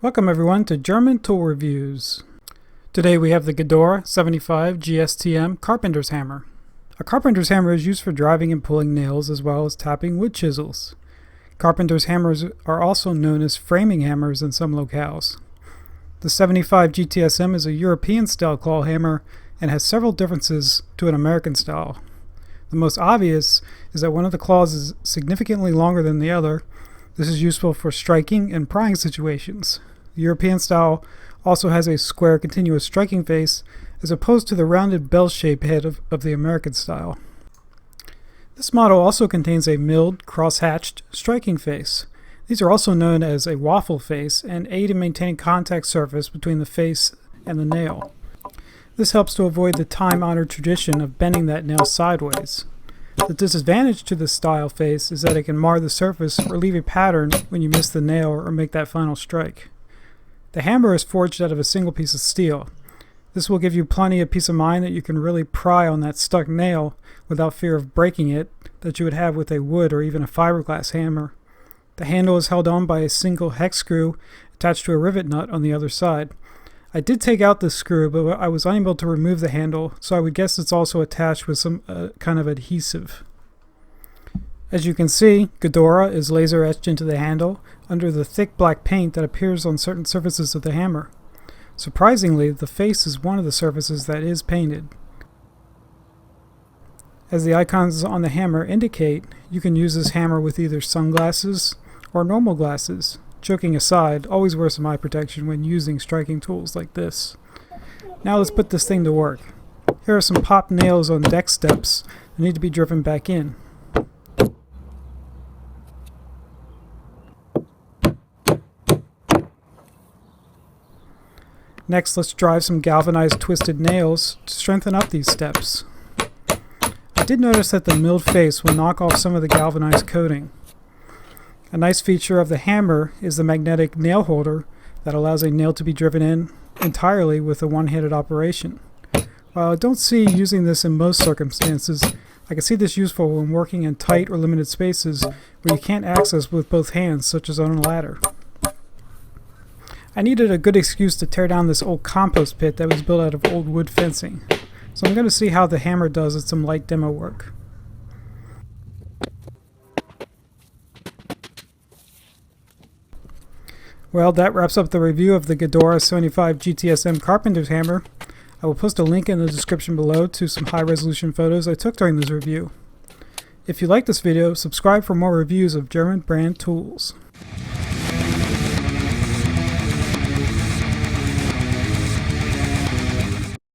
Welcome everyone to German Tool Reviews. Today we have the Gedore 75 GSTM Carpenter's Hammer. A carpenter's hammer is used for driving and pulling nails as well as tapping wood chisels. Carpenter's hammers are also known as framing hammers in some locales. The 75 GTSM is a European style claw hammer and has several differences to an American style. The most obvious is that one of the claws is significantly longer than the other. This is useful for striking and prying situations. The European style also has a square continuous striking face as opposed to the rounded bell-shaped head of the American style. This model also contains a milled, cross-hatched striking face. These are also known as a waffle face and aid in maintaining contact surface between the face and the nail. This helps to avoid the time-honored tradition of bending that nail sideways. The disadvantage to this style face is that it can mar the surface or leave a pattern when you miss the nail or make that final strike. The hammer is forged out of a single piece of steel. This will give you plenty of peace of mind that you can really pry on that stuck nail without fear of breaking it that you would have with a wood or even a fiberglass hammer. The handle is held on by a single hex screw attached to a rivet nut on the other side. I did take out this screw, but I was unable to remove the handle, so I would guess it's also attached with some kind of adhesive. As you can see, Gedore is laser etched into the handle under the thick black paint that appears on certain surfaces of the hammer. Surprisingly, the face is one of the surfaces that is painted. As the icons on the hammer indicate, you can use this hammer with either sunglasses or normal glasses. Joking aside, always wear some eye protection when using striking tools like this. Now let's put this thing to work. Here are some popped nails on deck steps that need to be driven back in. Next, let's drive some galvanized twisted nails to strengthen up these steps. I did notice that the milled face will knock off some of the galvanized coating. A nice feature of the hammer is the magnetic nail holder that allows a nail to be driven in entirely with a one-handed operation. While I don't see using this in most circumstances, I can see this useful when working in tight or limited spaces where you can't access with both hands, such as on a ladder. I needed a good excuse to tear down this old compost pit that was built out of old wood fencing, so I'm going to see how the hammer does at some light demo work. Well, that wraps up the review of the Gedore 75 GTSM Carpenter's Hammer. I will post a link in the description below to some high-resolution photos I took during this review. If you like this video, subscribe for more reviews of German brand tools.